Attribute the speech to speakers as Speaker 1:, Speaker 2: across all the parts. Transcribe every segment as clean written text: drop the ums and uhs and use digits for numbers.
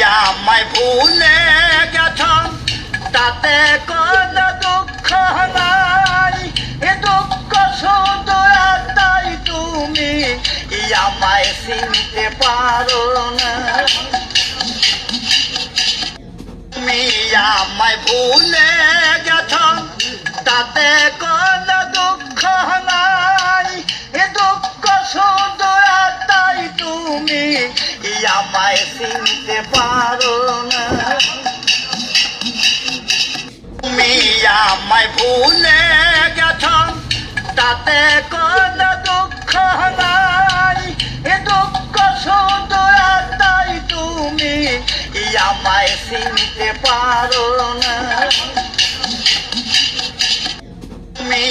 Speaker 1: আমায় ভুলে গেছ তাতে কোনো দুঃখ নাই, এ দুঃখ শুধু তাই তুমি আমায় চিনতে পারো না। তুমি আমায় ভুলে গেছ তাতে কোনো দুঃখ নাই, এ দুঃখ শুধু তাই তুমি আমায় চিনতে পারো না। তুমি আমায় ভুলে গেছ তাতে কোনো দুঃখ নাই, এ দুঃখ শুধু তাই তুমি আমায় চিনতে পারো না। তুমি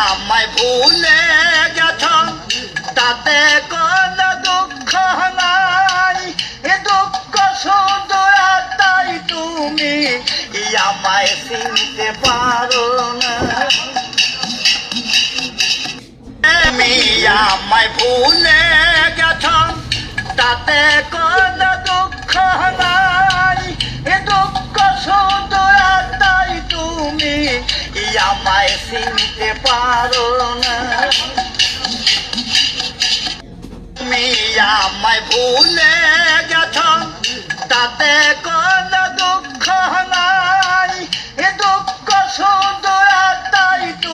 Speaker 1: আমায় ভুলে গেছ তাতে কোনো দুঃখ নাই, এ দুঃখ শুধু তাই তুমি আমায় চিনতে পারো না। তুমি আমায় ভুলে গেছ তাতে কোনো দুঃখ নাই, এ দুঃখ শুধু তাই তুমি আমায় চিনতে পারো না। তুমি আমায় ভুলে গেছ তাতে কোনো দুঃখ নাই, এ দুঃখ শুধু